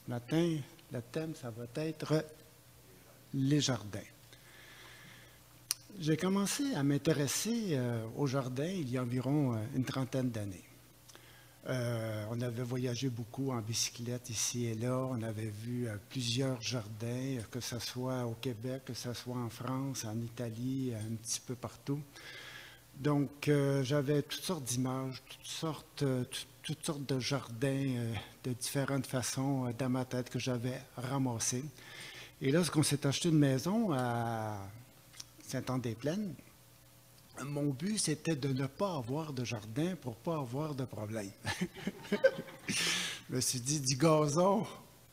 Ce matin, le thème, ça va être les jardins. J'ai commencé à m'intéresser au jardin il y a environ une trentaine d'années. On avait voyagé beaucoup en bicyclette ici et là. On avait vu plusieurs jardins, que ce soit au Québec, que ce soit en France, en Italie, un petit peu partout. Donc, j'avais toutes sortes d'images, toutes sortes de jardins de différentes façons dans ma tête que j'avais ramassés. Et lorsqu'on s'est acheté une maison à Saint-Anne-des-Plaines, mon but, c'était de ne pas avoir de jardin pour ne pas avoir de problème. Je me suis dit, du gazon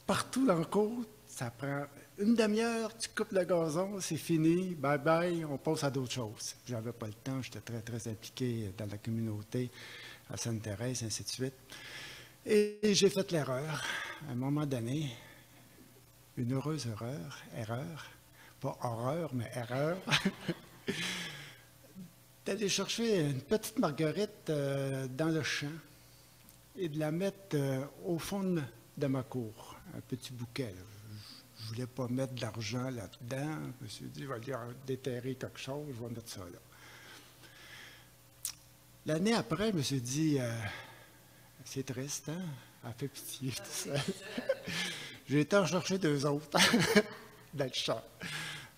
partout dans le cours, ça prend une demi-heure, tu coupes le gazon, c'est fini, bye bye, on passe à d'autres choses. J'avais pas le temps, j'étais très, très impliqué dans la communauté, à Sainte-Thérèse, ainsi de suite. Et j'ai fait l'erreur, à un moment donné, une heureuse erreur, pas horreur, mais erreur, d'aller chercher une petite marguerite dans le champ et de la mettre au fond de ma cour, un petit bouquet. Je ne voulais pas mettre de l'argent là-dedans. Je me suis dit, je vais aller déterrer quelque chose, je vais mettre ça là. L'année après, je me suis dit, c'est triste, hein? Elle fait pitié, tout ça. J'ai été en chercher deux autres dans le champ.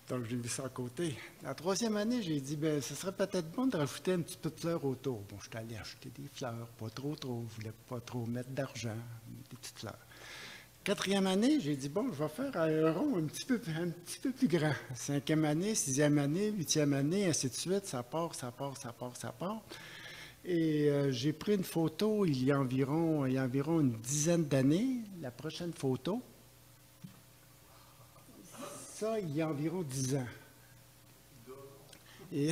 Donc, j'ai mis ça à côté. La troisième année, j'ai dit, bien, ce serait peut-être bon de rajouter un petit peu de fleurs autour. Bon, je suis allé acheter des fleurs, pas trop. Je ne voulais pas trop mettre d'argent, des petites fleurs. Quatrième année, j'ai dit, bon, je vais faire un rond un petit peu plus grand. Cinquième année, sixième année, huitième année, ainsi de suite. Ça part. Et j'ai pris une photo il y a environ une dizaine d'années. La prochaine photo, ça, il y a environ 10 ans. Et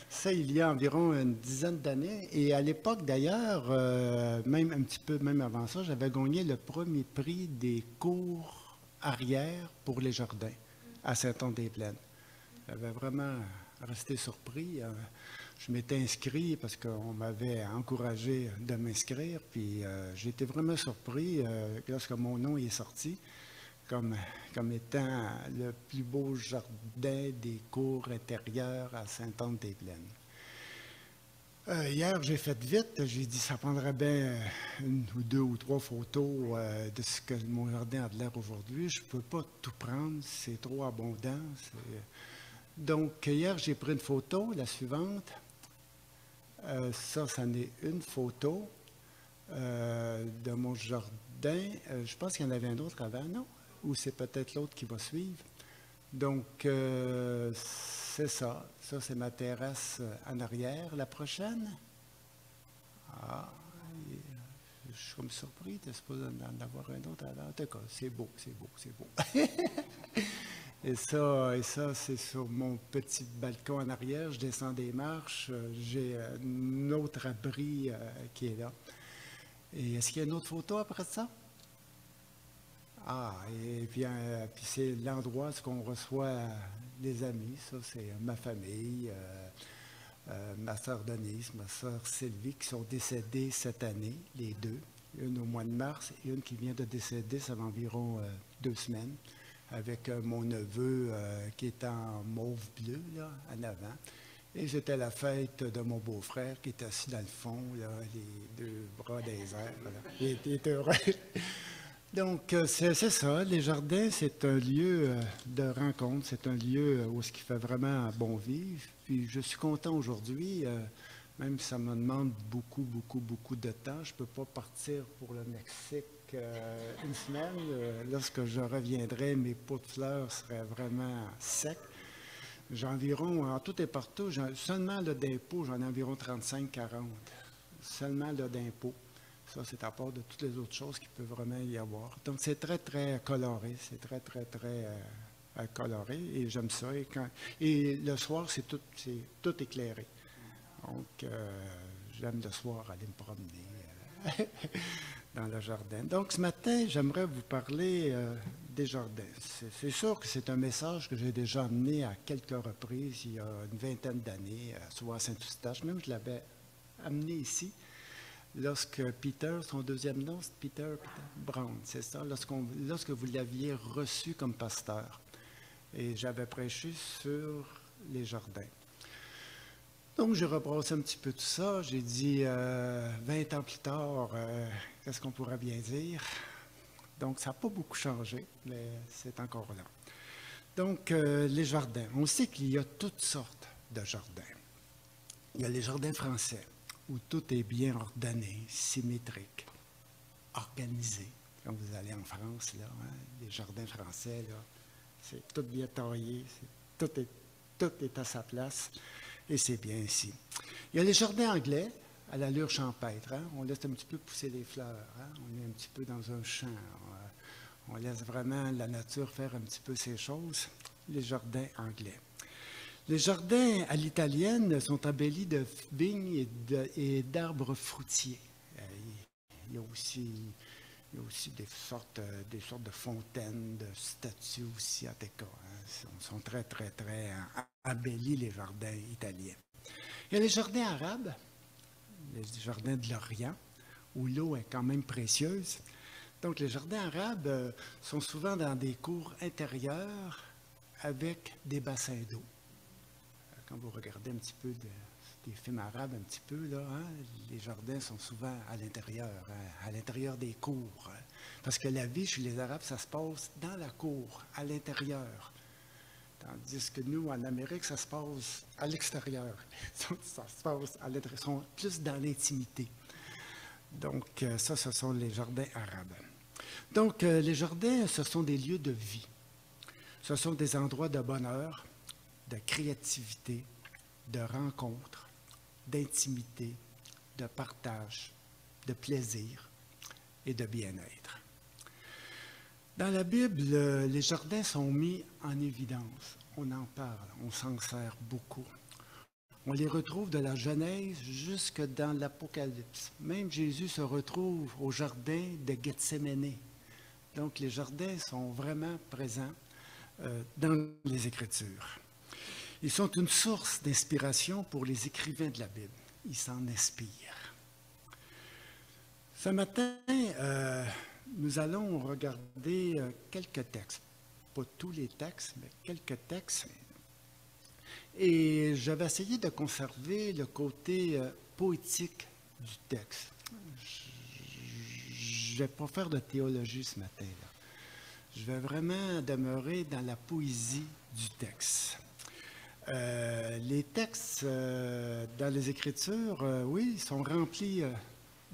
ça, il y a environ une dizaine d'années. Et à l'époque, d'ailleurs, même un petit peu, même avant ça, j'avais gagné le premier prix des cours arrière pour les jardins à Saint-Anne-des-Plaines. J'avais vraiment resté surpris. Je m'étais inscrit parce qu'on m'avait encouragé de m'inscrire. Puis j'ai été vraiment surpris lorsque mon nom est sorti comme étant le plus beau jardin des cours intérieures à Saint-Anne-des-Plaines. Hier, j'ai fait vite. J'ai dit ça prendrait bien une ou deux ou trois photos de ce que mon jardin a de l'air aujourd'hui. Je ne peux pas tout prendre, c'est trop abondant. Donc, hier, j'ai pris une photo, la suivante. Ça en est une photo de mon jardin. Je pense qu'il y en avait un autre avant, non? Ou c'est peut-être l'autre qui va suivre. Donc, c'est ça. Ça, c'est ma terrasse en arrière. La prochaine? Ah, je suis comme surpris. Tu es supposé en avoir un autre avant. En tout cas, c'est beau. Et ça, c'est sur mon petit balcon en arrière. Je descends des marches. J'ai un autre abri qui est là. Et est-ce qu'il y a une autre photo après ça? Ah, et puis c'est l'endroit où on reçoit les amis. Ça, c'est ma famille, ma sœur Denise, ma sœur Sylvie, qui sont décédées cette année, les deux. Une au mois de mars et une qui vient de décéder, ça fait environ 2 semaines, avec mon neveu qui est en mauve bleu, là, en avant. Et c'était la fête de mon beau-frère qui est assis dans le fond, là, les deux bras des airs. Il était heureux. Donc, c'est ça. Les jardins, c'est un lieu de rencontre. C'est un lieu où il fait vraiment bon vivre. Puis, je suis content aujourd'hui, même si ça me demande beaucoup de temps. Je ne peux pas partir pour le Mexique une semaine. Lorsque je reviendrai, mes pots de fleurs seraient vraiment secs. J'ai environ, en tout et partout, seulement le d'impôt, j'en ai environ 35-40. Seulement le d'impôt. Ça, c'est à part de toutes les autres choses qu'il peut vraiment y avoir. Donc, c'est très, très coloré. C'est très coloré. Et j'aime ça. Et le soir, c'est tout éclairé. Donc, j'aime le soir aller me promener dans le jardin. Donc, ce matin, j'aimerais vous parler des jardins. C'est sûr que c'est un message que j'ai déjà amené à quelques reprises, il y a une vingtaine d'années, soit à Saint-Eustache. Même, je l'avais amené ici. lorsque Peter, son deuxième nom, c'est Peter Brown, c'est ça, lorsque vous l'aviez reçu comme pasteur. Et j'avais prêché sur les jardins. Donc, j'ai rebrassé un petit peu tout ça. J'ai dit, 20 ans plus tard, qu'est-ce qu'on pourrait bien dire? Donc, ça n'a pas beaucoup changé, mais c'est encore là. Donc, les jardins. On sait qu'il y a toutes sortes de jardins. Il y a les jardins français, où tout est bien ordonné, symétrique, organisé. Quand vous allez en France, là, hein, les jardins français, là, c'est tout bien taillé, tout est à sa place, et c'est bien ici. Il y a les jardins anglais, à l'allure champêtre. Hein, on laisse un petit peu pousser les fleurs. Hein, on est un petit peu dans un champ. On laisse vraiment la nature faire un petit peu ses choses. Les jardins anglais. Les jardins à l'italienne sont embellis de vignes et d'arbres fruitiers. Il y a aussi des sortes de fontaines, de statues aussi à Teca. Hein. Ils sont très, très, très embellis, les jardins italiens. Il y a les jardins arabes, les jardins de l'Orient, où l'eau est quand même précieuse. Donc, les jardins arabes sont souvent dans des cours intérieures avec des bassins d'eau. Quand vous regardez un petit peu des films arabes, un petit peu, là, hein, les jardins sont souvent à l'intérieur des cours. Hein, parce que la vie chez les Arabes, ça se passe dans la cour, à l'intérieur. Tandis que nous, en Amérique, ça se passe à l'extérieur. Ça se passe à l'intérieur. Ils sont plus dans l'intimité. Donc, ça, ce sont les jardins arabes. Donc, les jardins, ce sont des lieux de vie. Ce sont des endroits de bonheur, de créativité, de rencontre, d'intimité, de partage, de plaisir et de bien-être. Dans la Bible, les jardins sont mis en évidence. On en parle, on s'en sert beaucoup. On les retrouve de la Genèse jusque dans l'Apocalypse. Même Jésus se retrouve au jardin de Gethsémani. Donc, les jardins sont vraiment présents dans les Écritures. Ils sont une source d'inspiration pour les écrivains de la Bible. Ils s'en inspirent. Ce matin, nous allons regarder quelques textes. Pas tous les textes, mais quelques textes. Et je vais essayer de conserver le côté poétique du texte. Je ne vais pas faire de théologie ce matin. Là. Je vais vraiment demeurer dans la poésie du texte. Les textes dans les Écritures, oui, sont remplis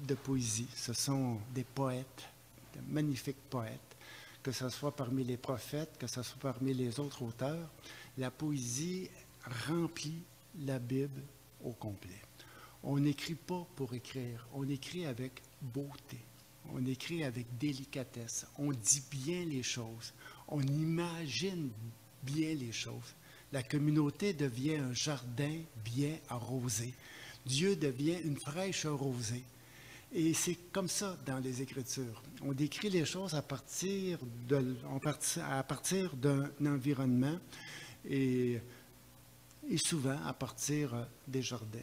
de poésie. Ce sont des poètes, de magnifiques poètes, que ce soit parmi les prophètes, que ce soit parmi les autres auteurs. La poésie remplit la Bible au complet. On n'écrit pas pour écrire, on écrit avec beauté, on écrit avec délicatesse, on dit bien les choses, on imagine bien les choses. La communauté devient un jardin bien arrosé. Dieu devient une fraîche rosée. Et c'est comme ça dans les Écritures. On décrit les choses à partir d'un environnement et souvent à partir des jardins.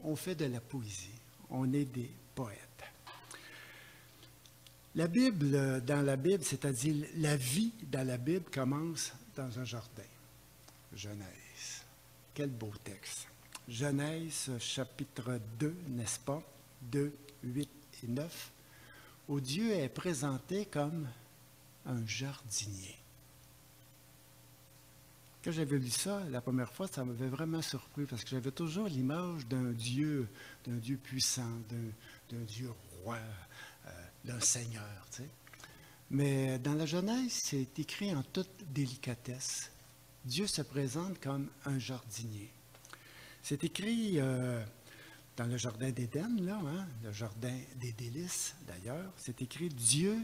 On fait de la poésie. On est des poètes. La Bible, dans la Bible, c'est-à-dire la vie dans la Bible commence dans un jardin. Genèse. Quel beau texte. Genèse, chapitre 2, n'est-ce pas? 2, 8 et 9, où Dieu est présenté comme un jardinier. Quand j'avais lu ça la première fois, ça m'avait vraiment surpris parce que j'avais toujours l'image d'un Dieu puissant, d'un Dieu roi, d'un Seigneur. Tu sais. Mais dans la Genèse, c'est écrit en toute délicatesse. Dieu se présente comme un jardinier. C'est écrit dans le jardin d'Éden, là, hein, le jardin des délices d'ailleurs, c'est écrit « Dieu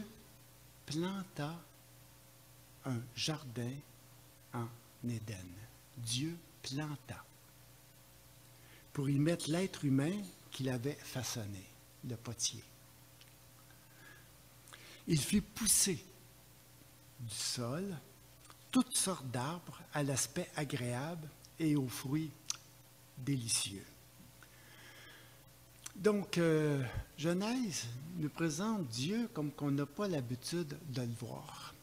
planta un jardin en Éden. » Dieu planta. Pour y mettre l'être humain qu'il avait façonné, le potier. Il fit pousser du sol toutes sortes d'arbres à l'aspect agréable et aux fruits délicieux. Donc, Genèse nous présente Dieu comme qu'on n'a pas l'habitude de le voir.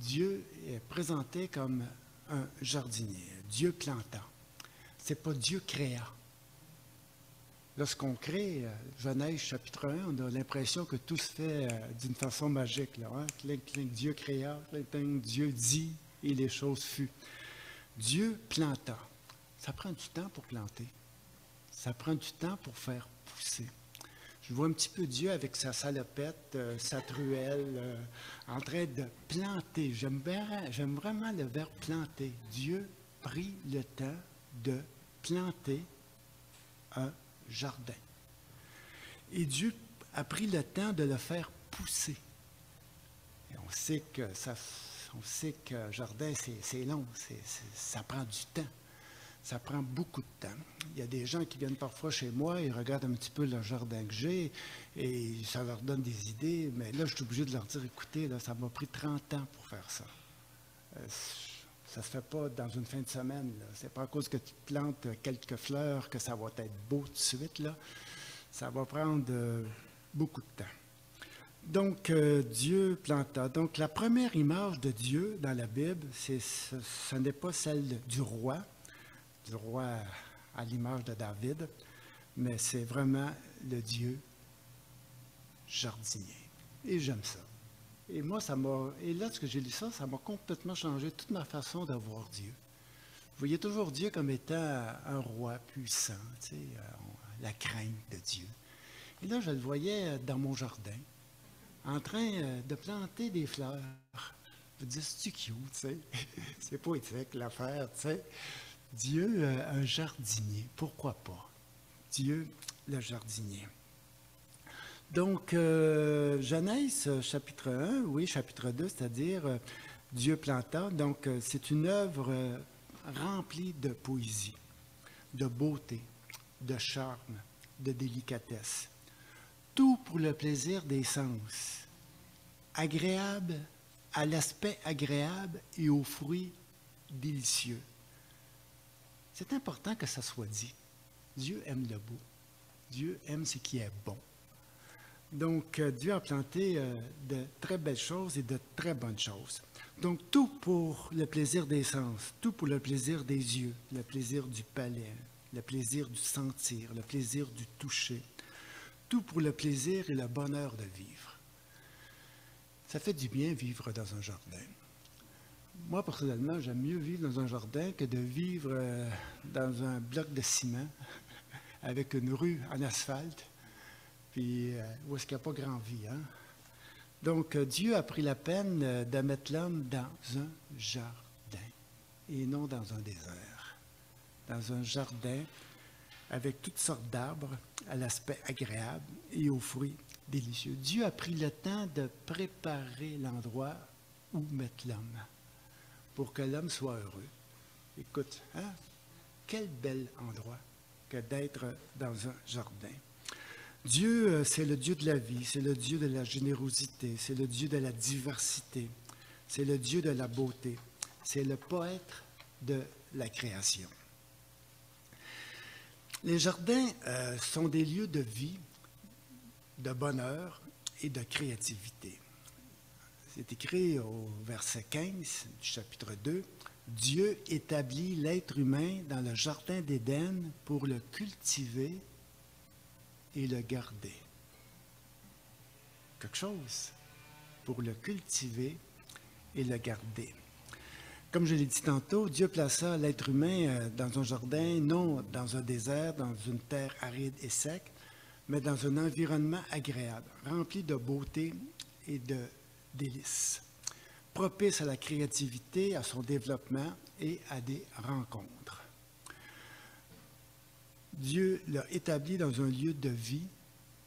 Dieu est présenté comme un jardinier, Dieu plantant. Ce n'est pas Dieu créant. Lorsqu'on crée Genèse chapitre 1, on a l'impression que tout se fait d'une façon magique. Là, hein? Clink, clink, Dieu créa, clink, clink, Dieu dit et les choses furent. Dieu plantant. Ça prend du temps pour planter. Ça prend du temps pour faire pousser. Je vois un petit peu Dieu avec sa salopette, sa truelle, en train de planter. J'aime vraiment le verbe planter. Dieu prit le temps de planter un jardin. Et Dieu a pris le temps de le faire pousser. Et on sait que jardin, c'est long, ça prend du temps. Ça prend beaucoup de temps. Il y a des gens qui viennent parfois chez moi, ils regardent un petit peu le jardin que j'ai et ça leur donne des idées, mais là, je suis obligé de leur dire, écoutez, là, ça m'a pris 30 ans pour faire ça. Ça ne se fait pas dans une fin de semaine. Ce n'est pas à cause que tu plantes quelques fleurs que ça va être beau tout de suite. Là. Ça va prendre beaucoup de temps. Donc, Dieu planta. Donc, la première image de Dieu dans la Bible, ce n'est pas celle du roi à l'image de David, mais c'est vraiment le Dieu jardinier. Et j'aime ça. Et moi, et lorsque j'ai lu ça, ça m'a complètement changé toute ma façon de voir Dieu. Je voyais toujours Dieu comme étant un roi puissant, tu sais, la crainte de Dieu. Et là, je le voyais dans mon jardin, en train de planter des fleurs. Je me disais, c'est-tu cute, tu sais? C'est poétique l'affaire, tu sais. Dieu, un jardinier, pourquoi pas? Dieu, le jardinier. Donc, Genèse, chapitre 1, oui, chapitre 2, c'est-à-dire Dieu planta. Donc, c'est une œuvre remplie de poésie, de beauté, de charme, de délicatesse. Tout pour le plaisir des sens, agréable, à l'aspect agréable et aux fruits délicieux. C'est important que ça soit dit. Dieu aime le beau. Dieu aime ce qui est bon. Donc, Dieu a planté de très belles choses et de très bonnes choses. Donc, tout pour le plaisir des sens, tout pour le plaisir des yeux, le plaisir du palais, le plaisir du sentir, le plaisir du toucher. Tout pour le plaisir et le bonheur de vivre. Ça fait du bien vivre dans un jardin. Moi, personnellement, j'aime mieux vivre dans un jardin que de vivre dans un bloc de ciment avec une rue en asphalte, puis où est-ce qu'il n'y a pas grand vie. Hein? Donc, Dieu a pris la peine de mettre l'homme dans un jardin et non dans un désert. Dans un jardin avec toutes sortes d'arbres à l'aspect agréable et aux fruits délicieux. Dieu a pris le temps de préparer l'endroit où mettre l'homme, pour que l'homme soit heureux. Écoute, hein? Quel bel endroit que d'être dans un jardin. Dieu, c'est le Dieu de la vie, c'est le Dieu de la générosité, c'est le Dieu de la diversité, c'est le Dieu de la beauté, c'est le poète de la création. Les jardins sont des lieux de vie, de bonheur et de créativité. C'est écrit au verset 15 du chapitre 2, « Dieu établit l'être humain dans le jardin d'Éden pour le cultiver et le garder. » Quelque chose pour le cultiver et le garder. Comme je l'ai dit tantôt, Dieu plaça l'être humain dans un jardin, non dans un désert, dans une terre aride et sec, mais dans un environnement agréable, rempli de beauté et de délices, propice à la créativité, à son développement et à des rencontres. Dieu l'a établi dans un lieu de vie,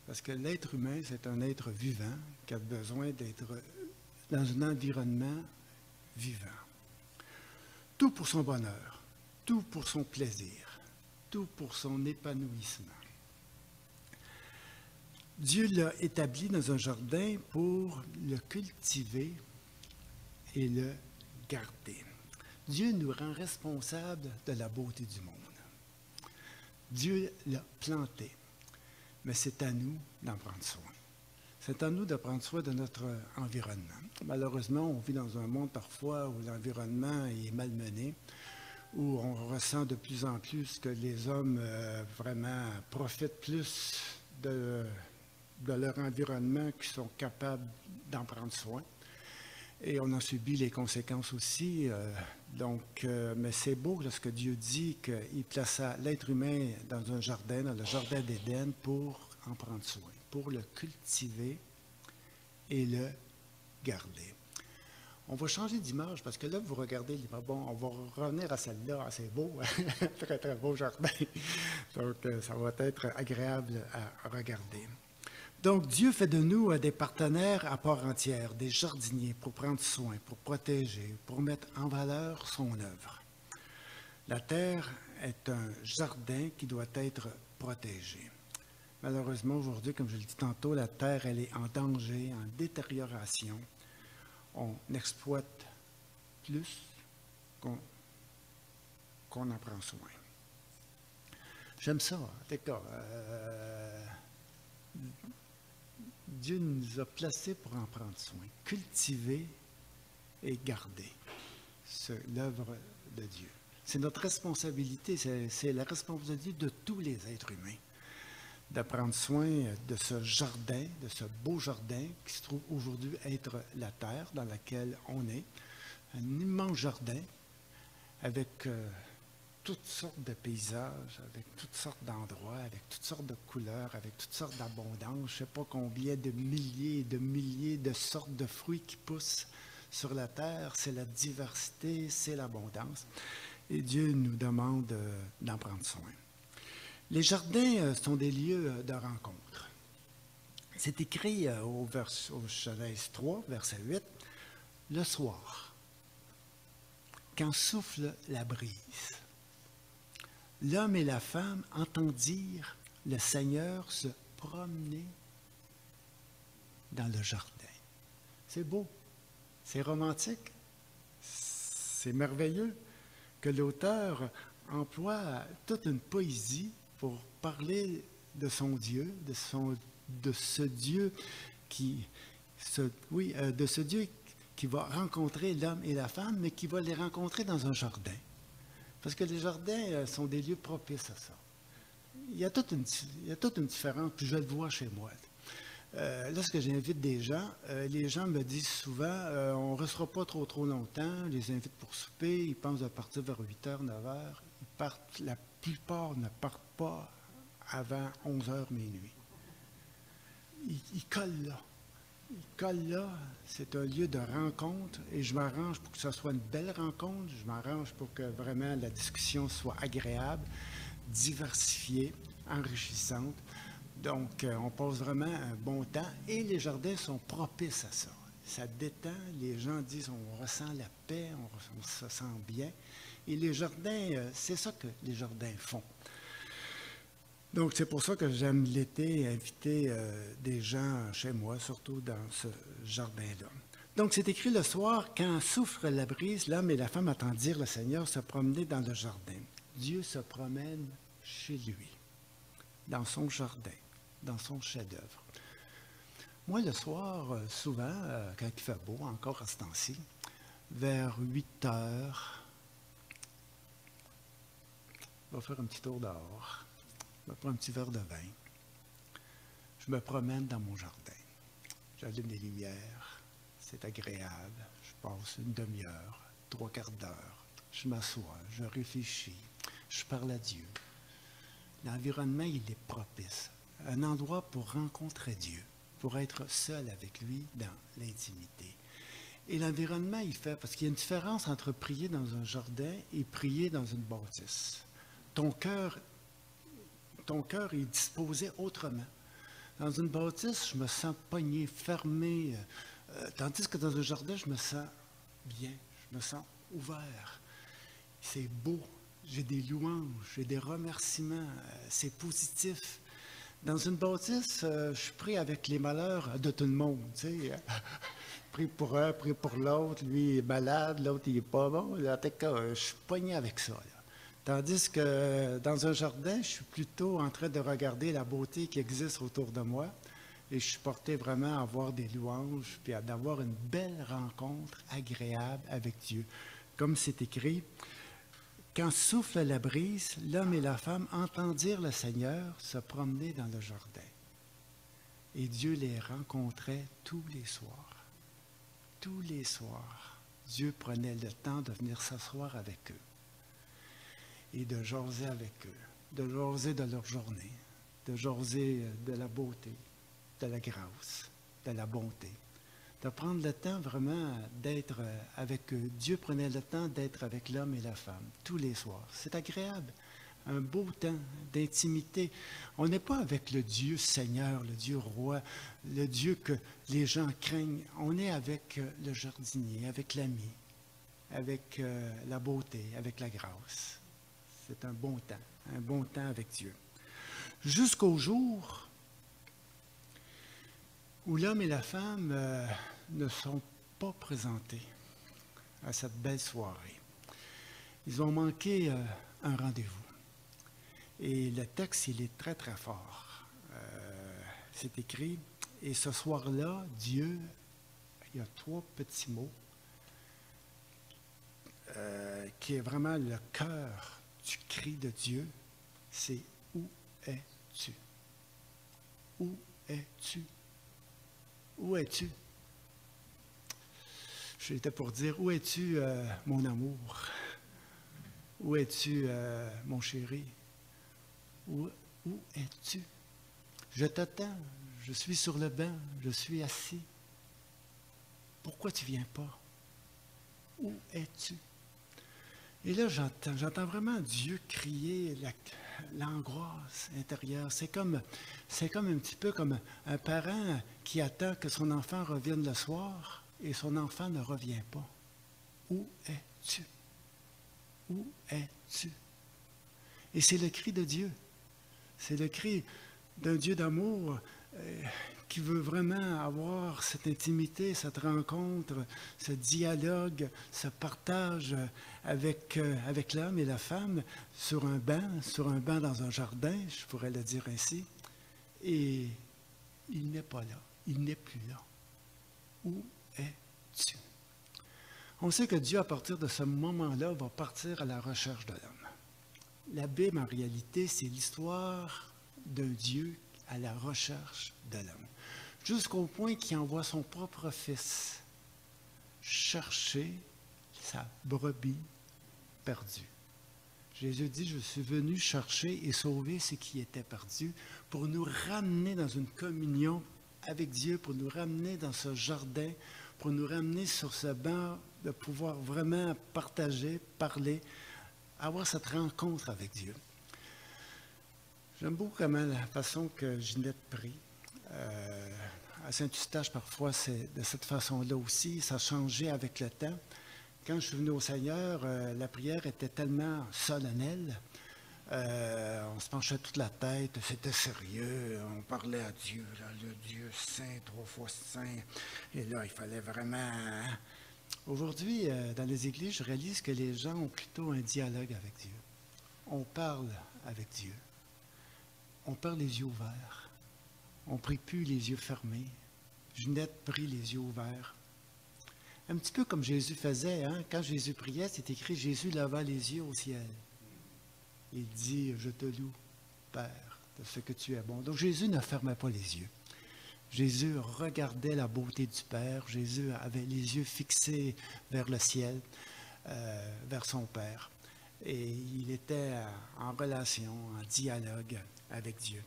parce que l'être humain, c'est un être vivant qui a besoin d'être dans un environnement vivant. Tout pour son bonheur, tout pour son plaisir, tout pour son épanouissement. Dieu l'a établi dans un jardin pour le cultiver et le garder. Dieu nous rend responsables de la beauté du monde. Dieu l'a planté, mais c'est à nous d'en prendre soin. C'est à nous de prendre soin de notre environnement. Malheureusement, on vit dans un monde parfois où l'environnement est malmené, où on ressent de plus en plus que les hommes vraiment profitent plus de leur environnement qu'ils sont capables d'en prendre soin. Et on en subit les conséquences aussi. Mais c'est beau lorsque Dieu dit qu'il plaça l'être humain dans un jardin, dans le jardin d'Éden, pour en prendre soin, pour le cultiver et le garder. On va changer d'image parce que là, vous regardez l'image. Bon, on va revenir à celle-là. Ah, c'est beau, hein? Très, très beau jardin. Donc, ça va être agréable à regarder. Donc, Dieu fait de nous des partenaires à part entière, des jardiniers pour prendre soin, pour protéger, pour mettre en valeur son œuvre. La terre est un jardin qui doit être protégé. Malheureusement, aujourd'hui, comme je le dis tantôt, la terre, elle est en danger, en détérioration. On exploite plus qu'on en prend soin. J'aime ça. Dieu nous a placés pour en prendre soin, cultiver et garder l'œuvre de Dieu. C'est notre responsabilité, c'est la responsabilité de tous les êtres humains de prendre soin de ce jardin, de ce beau jardin qui se trouve aujourd'hui être la terre dans laquelle on est. Un immense jardin avec toutes sortes de paysages, avec toutes sortes d'endroits, avec toutes sortes de couleurs, avec toutes sortes d'abondances. Je ne sais pas combien de milliers et de milliers de sortes de fruits qui poussent sur la terre. C'est la diversité, c'est l'abondance. Et Dieu nous demande d'en prendre soin. Les jardins sont des lieux de rencontre. C'est écrit au Genèse 3, verset 8, « Le soir, quand souffle la brise, l'homme et la femme entendirent le Seigneur se promener dans le jardin. » C'est beau, c'est romantique, c'est merveilleux que l'auteur emploie toute une poésie pour parler de son Dieu, de ce Dieu qui va rencontrer l'homme et la femme, mais qui va les rencontrer dans un jardin. Parce que les jardins sont des lieux propices à ça. Il y a toute une différence, puis je le vois chez moi. Lorsque j'invite des gens, les gens me disent souvent on ne restera pas trop longtemps, je les invite pour souper, ils pensent de partir vers 8h, 9h, la plupart ne partent pas avant 11h, minuit. Ils collent là. Ils collent là, c'est un lieu de rencontre et je m'arrange pour que ce soit une belle rencontre, je m'arrange pour que vraiment la discussion soit agréable, diversifiée, enrichissante. Donc, on passe vraiment un bon temps et les jardins sont propices à ça. Ça détend, les gens disent on ressent la paix, on se sent bien. Et les jardins, c'est ça que les jardins font. Donc, c'est pour ça que j'aime l'été inviter des gens chez moi, surtout dans ce jardin-là. Donc, c'est écrit le soir, quand souffle la brise, l'homme et la femme attendirent le Seigneur se promener dans le jardin. Dieu se promène chez lui, dans son jardin, dans son chef-d'œuvre. Moi, le soir, souvent, quand il fait beau, encore à ce temps-ci, vers 8 heures, je vais faire un petit tour dehors. Je me prends un petit verre de vin. Je me promène dans mon jardin. J'allume les lumières. C'est agréable. Je passe une demi-heure, 3/4 d'heure. Je m'assois, je réfléchis. Je parle à Dieu. L'environnement, il est propice. Un endroit pour rencontrer Dieu, pour être seul avec lui dans l'intimité. Et l'environnement, il fait, parce qu'il y a une différence entre prier dans un jardin et prier dans une bâtisse. Ton cœur est disposé autrement. Dans une bâtisse, je me sens pogné, fermé, tandis que dans un jardin, je me sens bien, je me sens ouvert. C'est beau, j'ai des louanges, j'ai des remerciements, c'est positif. Dans une bâtisse, je suis pris avec les malheurs de tout le monde, tu sais. Pris pour un, pris pour l'autre, lui est malade, l'autre il est pas bon. Là, je suis pogné avec ça, là. Tandis que dans un jardin, je suis plutôt en train de regarder la beauté qui existe autour de moi et je suis porté vraiment à avoir des louanges puis à d'avoir une belle rencontre agréable avec Dieu. Comme c'est écrit, quand souffle la brise, l'homme et la femme entendirent le Seigneur se promener dans le jardin. Et Dieu les rencontrait tous les soirs. Tous les soirs, Dieu prenait le temps de venir s'asseoir avec eux et de jaser avec eux, de jaser de leur journée, de jaser de la beauté, de la grâce, de la bonté, de prendre le temps vraiment d'être avec eux. Dieu prenait le temps d'être avec l'homme et la femme tous les soirs. C'est agréable, un beau temps d'intimité. On n'est pas avec le Dieu Seigneur, le Dieu Roi, le Dieu que les gens craignent. On est avec le jardinier, avec l'ami, avec la beauté, avec la grâce. C'est un bon temps avec Dieu. Jusqu'au jour où l'homme et la femme ne sont pas présentés à cette belle soirée. Ils ont manqué un rendez-vous. Et le texte, il est très, très fort. C'est écrit, et ce soir-là, Dieu, il y a 3 petits mots, qui est vraiment le cœur du cri de Dieu, c'est « Où es-tu? Où es-tu? Où es-tu? » J'étais pour dire « Où es-tu, mon amour? Où es-tu, mon chéri? Où es-tu? Je t'attends, je suis sur le banc, je suis assis. Pourquoi tu ne viens pas? Où es-tu? » Et là, j'entends vraiment Dieu crier l'angoisse intérieure. C'est comme un petit peu comme un parent qui attend que son enfant revienne le soir et son enfant ne revient pas. Où es-tu? Où es-tu? Et c'est le cri de Dieu. C'est le cri d'un Dieu d'amour qui veut vraiment avoir cette intimité, cette rencontre, ce dialogue, ce partage avec l'homme et la femme sur un banc dans un jardin, je pourrais le dire ainsi. Et il n'est pas là, il n'est plus là. Où es-tu? On sait que Dieu, à partir de ce moment-là, va partir à la recherche de l'homme. La Bible, en réalité, c'est l'histoire d'un Dieu à la recherche de l'homme. Jusqu'au point qu'il envoie son propre fils chercher sa brebis perdue. Jésus dit, je suis venu chercher et sauver ce qui était perdu pour nous ramener dans une communion avec Dieu, pour nous ramener dans ce jardin, pour nous ramener sur ce banc, de pouvoir vraiment partager, parler, avoir cette rencontre avec Dieu. J'aime beaucoup comment la façon que Ginette prie. À Saint-Eustache, parfois, c'est de cette façon-là aussi. Ça a changé avec le temps. Quand je suis venu au Seigneur, la prière était tellement solennelle. On se penchait toute la tête, c'était sérieux. On parlait à Dieu, là, le Dieu saint, 3 fois saint. Et là, il fallait vraiment... Hein? Aujourd'hui, dans les églises, je réalise que les gens ont plutôt un dialogue avec Dieu. On parle avec Dieu. On parle les yeux ouverts. On ne prie plus les yeux fermés. Ginette prie les yeux ouverts. Un petit peu comme Jésus faisait. Hein? Quand Jésus priait, c'est écrit, Jésus leva les yeux au ciel. Il dit, je te loue, Père, de ce que tu es bon. Donc Jésus ne fermait pas les yeux. Jésus regardait la beauté du Père. Jésus avait les yeux fixés vers le ciel, vers son Père. Et il était en relation, en dialogue avec Dieu.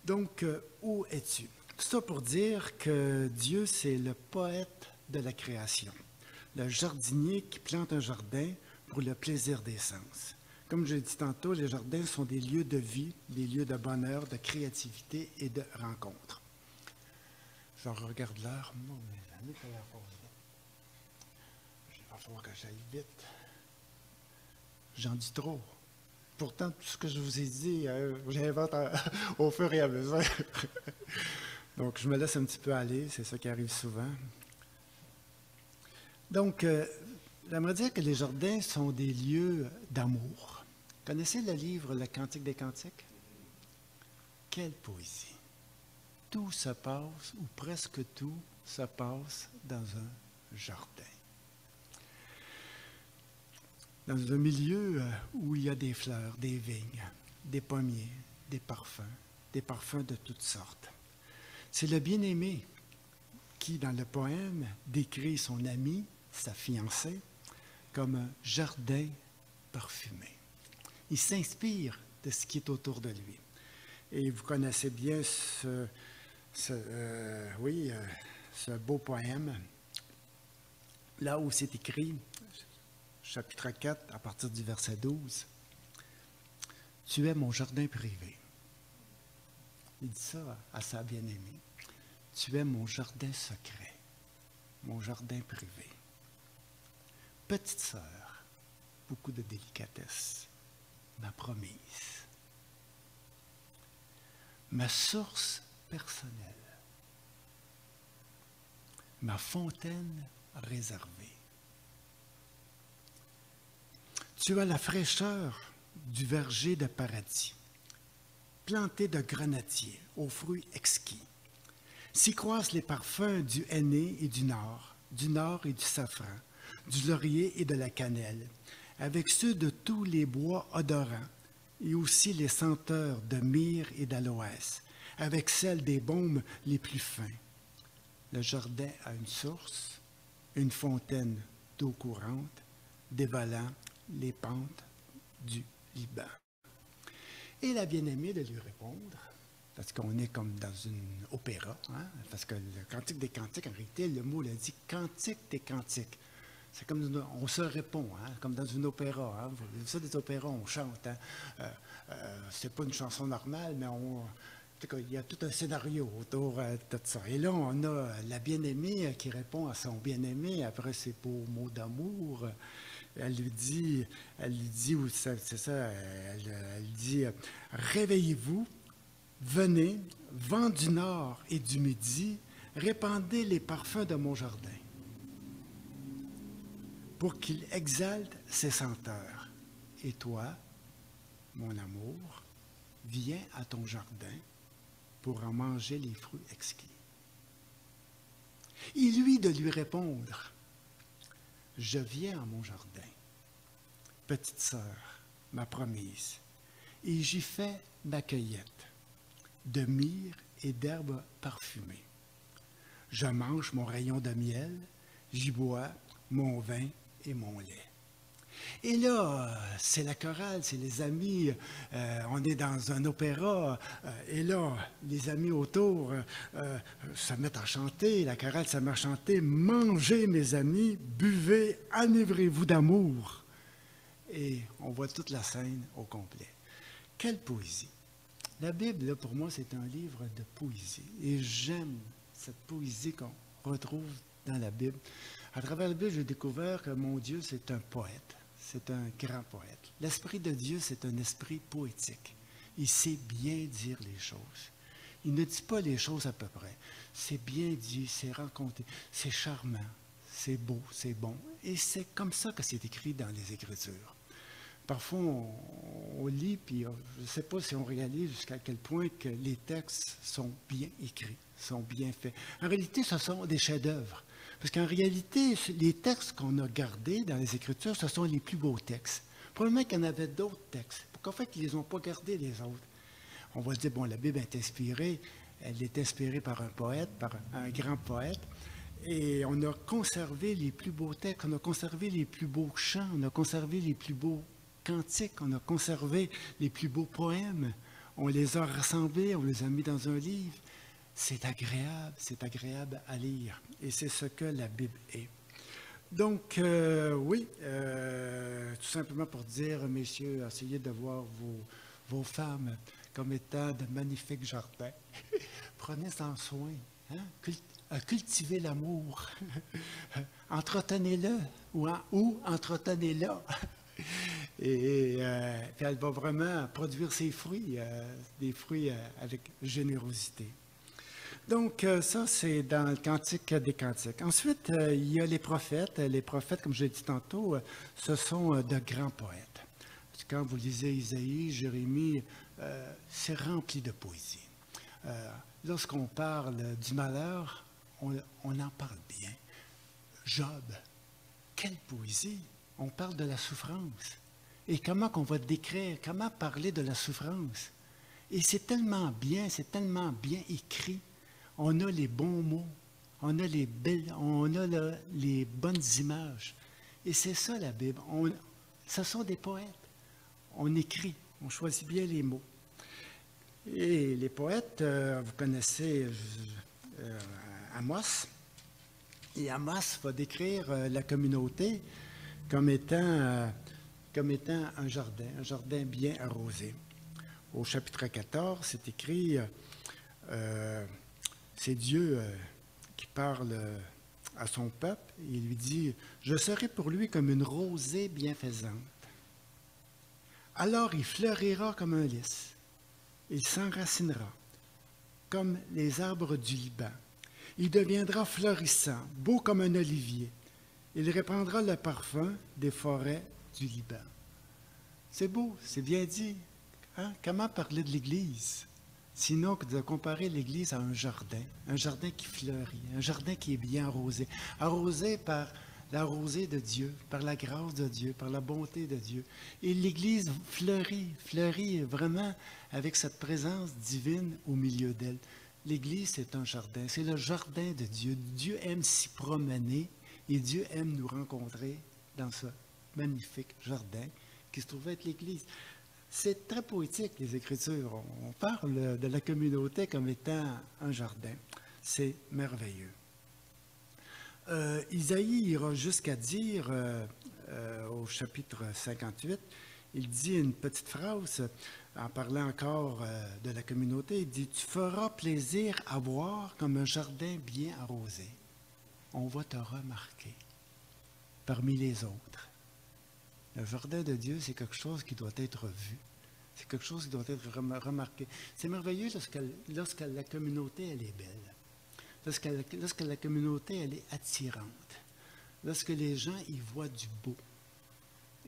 Donc, où es-tu? Tout ça pour dire que Dieu, c'est le poète de la création, le jardinier qui plante un jardin pour le plaisir des sens. Comme je l'ai dit tantôt, les jardins sont des lieux de vie, des lieux de bonheur, de créativité et de rencontre. Je regarde l'heure. Non, mes amis, ça va faire vite. Il va falloir que j'aille vite. J'en dis trop. Pourtant, tout ce que je vous ai dit, j'invente au fur et à mesure. Donc, je me laisse un petit peu aller, c'est ça qui arrive souvent. Donc, j'aimerais dire que les jardins sont des lieux d'amour, Connaissez le livre Le Cantique des Cantiques? Quelle poésie! Tout se passe, ou presque tout, se passe dans un jardin. Dans un milieu où il y a des fleurs, des vignes, des pommiers, des parfums de toutes sortes. C'est le bien-aimé qui, dans le poème, décrit son ami, sa fiancée, comme un jardin parfumé. Il s'inspire de ce qui est autour de lui. Et vous connaissez bien ce beau poème, là où c'est écrit, chapitre 4, à partir du verset 12, « Tu es mon jardin privé. » Il dit ça à sa bien-aimée. « Tu es mon jardin secret, mon jardin privé. » Petite sœur, beaucoup de délicatesse, ma promise, ma source personnelle, ma fontaine réservée. Tu as la fraîcheur du verger de paradis, planté de grenadiers aux fruits exquis. S'y croisent les parfums du henné et du nord et du safran, du laurier et de la cannelle, avec ceux de tous les bois odorants, et aussi les senteurs de myrrhe et d'aloès, avec celles des baumes les plus fins. Le jardin a une source, une fontaine d'eau courante, dévalant les pentes du Liban. Et la bien-aimée de lui répondre, parce qu'on est comme dans une opéra, hein, parce que le Cantique des Cantiques, en réalité, le mot le dit « Cantique des Cantiques ». C'est comme on se répond, hein, comme dans une opéra. Hein. Vous savez, des opéras, on chante. Hein. C'est pas une chanson normale, mais il y a tout un scénario autour de tout ça. Et là, on a la bien-aimée qui répond à son bien-aimé après ses beaux mots d'amour. Elle lui dit, c'est ça, elle dit, « Réveillez-vous, venez, vent du nord et du midi, répandez les parfums de mon jardin, pour qu'il exalte ses senteurs. Et toi, mon amour, viens à ton jardin pour en manger les fruits exquis. » Et lui de lui répondre, « Je viens à mon jardin, petite sœur, ma promise, et j'y fais ma cueillette de myrrhe et d'herbes parfumées. Je mange mon rayon de miel, j'y bois mon vin et mon lait. » Et là, c'est la chorale, c'est les amis, on est dans un opéra, et là, les amis autour se mettent à chanter, la chorale se met à chanter « Mangez mes amis, buvez, enivrez-vous d'amour ». Et on voit toute la scène au complet. Quelle poésie! La Bible, là, pour moi, c'est un livre de poésie. Et j'aime cette poésie qu'on retrouve dans la Bible. À travers la Bible, j'ai découvert que mon Dieu, c'est un poète. C'est un grand poète. L'Esprit de Dieu, c'est un esprit poétique. Il sait bien dire les choses. Il ne dit pas les choses à peu près. C'est bien dit, c'est raconté, c'est charmant, c'est beau, c'est bon. Et c'est comme ça que c'est écrit dans les Écritures. Parfois, on lit, puis je ne sais pas si on réalise jusqu'à quel point que les textes sont bien écrits, sont bien faits. En réalité, ce sont des chefs-d'œuvre. Parce qu'en réalité, les textes qu'on a gardés dans les Écritures, ce sont les plus beaux textes. Probablement qu'il y en avait d'autres textes. Pourquoi fait qu'ils ne les ont pas gardés, les autres? On va dire, bon, la Bible est inspirée, elle est inspirée par un poète, par un grand poète. Et on a conservé les plus beaux textes, on a conservé les plus beaux chants, on a conservé les plus beaux cantiques, on a conservé les plus beaux poèmes. On les a rassemblés, on les a mis dans un livre. C'est agréable à lire. Et c'est ce que la Bible est. Donc, oui, tout simplement pour dire, messieurs, essayez de voir vos femmes comme étant de magnifiques jardins. Prenez-en soin. Hein? Cultivez l'amour. Entretenez-le ou entretenez-le. Et puis elle va vraiment produire ses fruits, des fruits avec générosité. Donc, ça, c'est dans le Cantique des Cantiques. Ensuite, il y a les prophètes. Les prophètes, comme je l'ai dit tantôt, ce sont de grands poètes. Quand vous lisez Isaïe, Jérémie, c'est rempli de poésie. Lorsqu'on parle du malheur, on en parle bien. Job, quelle poésie! On parle de la souffrance. Et comment qu'on va décrire, comment parler de la souffrance? Et c'est tellement bien écrit. On a les bons mots, on a les bonnes images. Et c'est ça la Bible. Ce sont des poètes. On écrit, on choisit bien les mots. Et les poètes, vous connaissez Amos. Et Amos va décrire la communauté comme étant un jardin bien arrosé. Au chapitre 14, c'est écrit, c'est Dieu qui parle à son peuple. Il lui dit, « Je serai pour lui comme une rosée bienfaisante. Alors il fleurira comme un lys. Il s'enracinera comme les arbres du Liban. Il deviendra florissant, beau comme un olivier. Il répandra le parfum des forêts du Liban. » C'est beau, c'est bien dit. Hein? Comment parler de l'Église? Sinon que de comparer l'Église à un jardin qui fleurit, un jardin qui est bien arrosé par la rosée de Dieu, par la grâce de Dieu, par la bonté de Dieu. Et l'Église fleurit vraiment avec cette présence divine au milieu d'elle. L'Église, c'est un jardin, c'est le jardin de Dieu. Dieu aime s'y promener et Dieu aime nous rencontrer dans ce magnifique jardin qui se trouve être l'Église. C'est très poétique, les Écritures. On parle de la communauté comme étant un jardin. C'est merveilleux. Isaïe ira jusqu'à dire, au chapitre 58, il dit une petite phrase, en parlant encore de la communauté, il dit « Tu feras plaisir à voir comme un jardin bien arrosé. On va te remarquer parmi les autres. » Le jardin de Dieu, c'est quelque chose qui doit être vu. C'est quelque chose qui doit être remarqué. C'est merveilleux lorsque la communauté, elle est belle. Lorsque la communauté, elle est attirante. Lorsque les gens y voient du beau.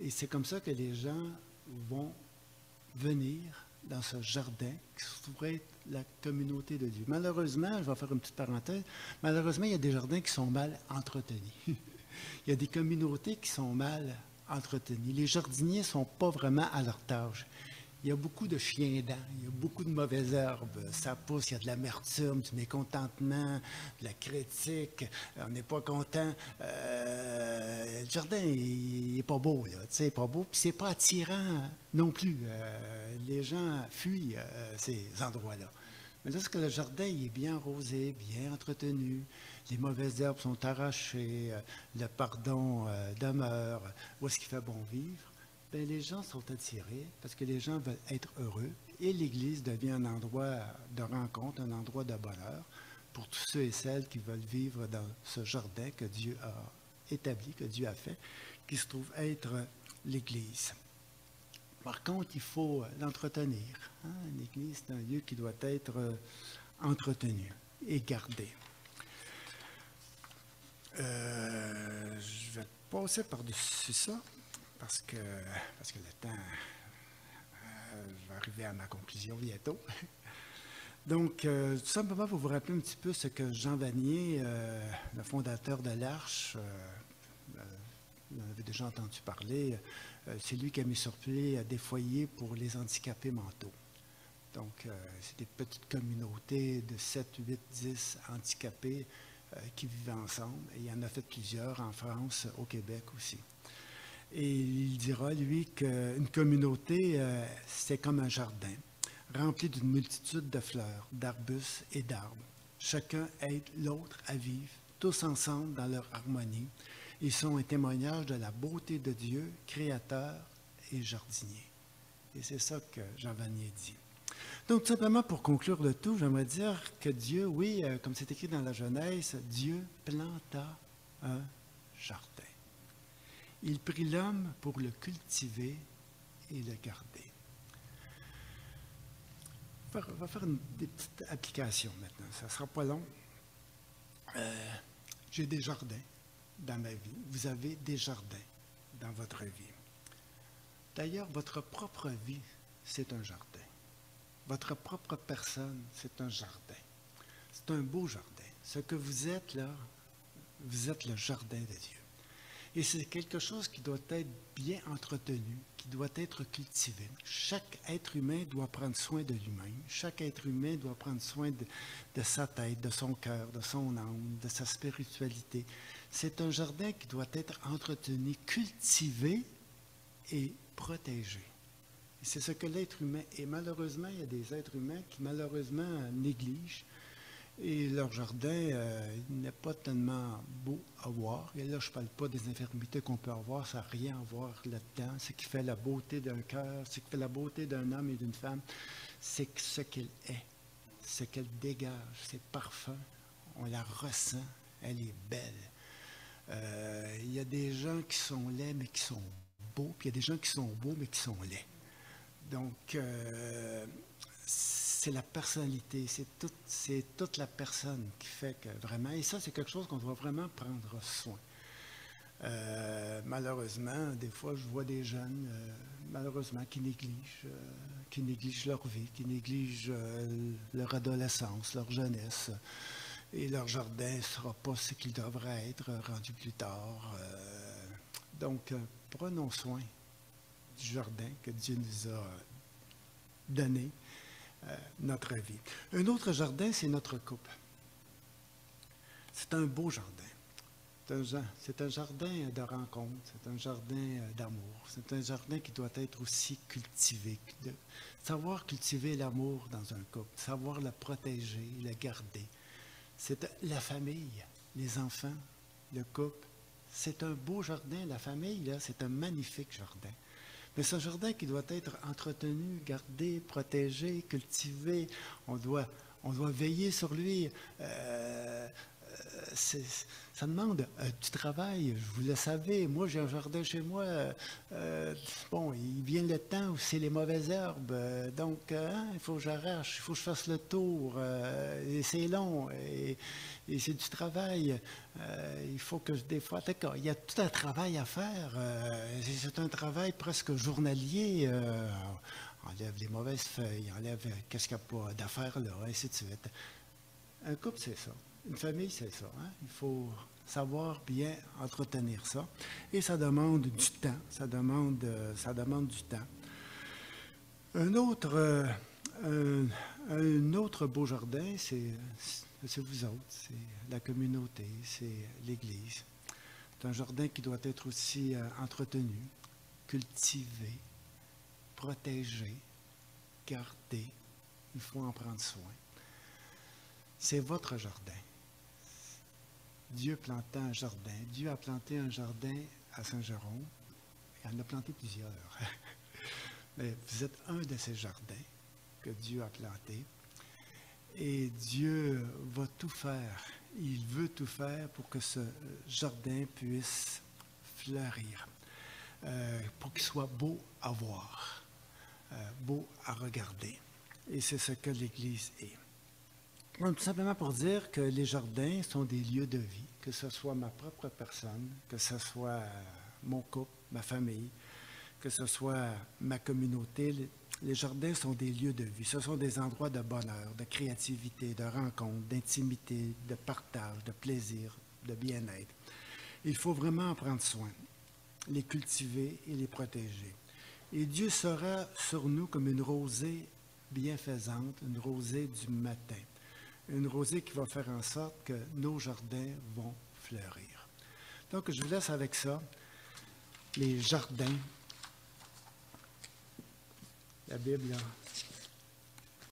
Et c'est comme ça que les gens vont venir dans ce jardin qui se trouve être la communauté de Dieu. Malheureusement, je vais faire une petite parenthèse, malheureusement, il y a des jardins qui sont mal entretenus. Il y a des communautés qui sont mal entretenues. Les jardiniers ne sont pas vraiment à leur tâche. Il y a beaucoup de chiens dents, il y a beaucoup de mauvaises herbes, ça pousse, il y a de l'amertume, du mécontentement, de la critique, on n'est pas content. Le jardin, il n'est pas beau, là, tu sais, pas beau, puis c'est pas attirant non plus. Les gens fuient ces endroits-là. Mais lorsque le jardin il est bien arrosé, bien entretenu, les mauvaises herbes sont arrachées, le pardon demeure, où est-ce qu'il fait bon vivre? Bien, les gens sont attirés parce que les gens veulent être heureux et l'Église devient un endroit de rencontre, un endroit de bonheur pour tous ceux et celles qui veulent vivre dans ce jardin que Dieu a établi, que Dieu a fait, qui se trouve être l'Église. Par contre, il faut l'entretenir. Hein? L'Église, c'est un lieu qui doit être entretenu et gardé. Je vais passer par-dessus ça. Parce que le temps, je vais arriver à ma conclusion bientôt. Donc, tout simplement pour vous rappeler un petit peu ce que Jean Vanier, le fondateur de l'Arche, vous en avez déjà entendu parler, c'est lui qui a mis sur pied des foyers pour les handicapés mentaux. Donc, c'est des petites communautés de 7, 8, 10 handicapés qui vivent ensemble. Et il en a fait plusieurs en France, au Québec aussi. Et il dira, lui, qu'une communauté, c'est comme un jardin, rempli d'une multitude de fleurs, d'arbustes et d'arbres. Chacun aide l'autre à vivre, tous ensemble dans leur harmonie. Ils sont un témoignage de la beauté de Dieu, créateur et jardinier. Et c'est ça que Jean Vanier dit. Donc, tout simplement pour conclure le tout, j'aimerais dire que Dieu, oui, comme c'est écrit dans la Genèse, Dieu planta un jardin. Il prit l'homme pour le cultiver et le garder. On va faire des petites applications maintenant. Ça ne sera pas long. J'ai des jardins dans ma vie. Vous avez des jardins dans votre vie. D'ailleurs, votre propre vie, c'est un jardin. Votre propre personne, c'est un jardin. C'est un beau jardin. Ce que vous êtes là, vous êtes le jardin de Dieu. Et c'est quelque chose qui doit être bien entretenu, qui doit être cultivé. Chaque être humain doit prendre soin de lui-même. Chaque être humain doit prendre soin de sa tête, de son cœur, de son âme, de sa spiritualité. C'est un jardin qui doit être entretenu, cultivé et protégé. Et c'est ce que l'être humain est. Malheureusement, il y a des êtres humains qui malheureusement négligent. Et leur jardin n'est pas tellement beau à voir. Et là, je ne parle pas des infirmités qu'on peut avoir, ça n'a rien à voir là-dedans. Ce qui fait la beauté d'un cœur, ce qui fait la beauté d'un homme et d'une femme, c'est ce qu'elle est, ce qu'elle dégage, ses parfums. On la ressent, elle est belle. Il y a des gens qui sont laids, mais qui sont beaux, puis il y a des gens qui sont beaux, mais qui sont laids. Donc, c'est la personnalité, c'est toute la personne qui fait que vraiment, et ça, c'est quelque chose qu'on doit vraiment prendre soin. Malheureusement, des fois, je vois des jeunes, malheureusement, qui négligent leur vie, qui négligent leur adolescence, leur jeunesse, et leur jardin ne sera pas ce qu'il devrait être rendu plus tard. Donc, prenons soin du jardin que Dieu nous a donné. Notre vie. Un autre jardin, c'est notre couple. C'est un beau jardin. C'est un jardin de rencontre, c'est un jardin d'amour. C'est un jardin qui doit être aussi cultivé. Savoir cultiver l'amour dans un couple, savoir le protéger, le garder. C'est la famille, les enfants, le couple. C'est un beau jardin. La famille, là, c'est un magnifique jardin. Mais c'est un jardin qui doit être entretenu, gardé, protégé, cultivé. On doit veiller sur lui. Ça demande du travail, vous le savez. Moi, j'ai un jardin chez moi. Bon, il vient le temps où c'est les mauvaises herbes. Donc, il faut que j'arrache, il faut que je fasse le tour. Et c'est long. Et c'est du travail. Il faut que des fois, d'accord, il y a tout un travail à faire. C'est un travail presque journalier. Enlève les mauvaises feuilles, enlève qu'est-ce qu'il n'y a pas d'affaires là, ainsi de suite. Un couple, c'est ça. Une famille, c'est ça. Hein? Il faut savoir bien entretenir ça. Et ça demande du temps. Ça demande du temps. Un autre beau jardin, c'est vous autres. C'est la communauté, c'est l'Église. C'est un jardin qui doit être aussi entretenu, cultivé, protégé, gardé. Il faut en prendre soin. C'est votre jardin. Dieu plantait un jardin. Dieu a planté un jardin à Saint-Jérôme. Il en a planté plusieurs. Mais vous êtes un de ces jardins que Dieu a planté. Et Dieu va tout faire. Il veut tout faire pour que ce jardin puisse fleurir. Pour qu'il soit beau à voir, beau à regarder. Et c'est ce que l'Église est. Donc, tout simplement pour dire que les jardins sont des lieux de vie, que ce soit ma propre personne, que ce soit mon couple, ma famille, que ce soit ma communauté. Les jardins sont des lieux de vie. Ce sont des endroits de bonheur, de créativité, de rencontre, d'intimité, de partage, de plaisir, de bien-être. Il faut vraiment en prendre soin, les cultiver et les protéger. Et Dieu sera sur nous comme une rosée bienfaisante, une rosée du matin. Une rosée qui va faire en sorte que nos jardins vont fleurir. Donc, je vous laisse avec ça. Les jardins. La Bible, là,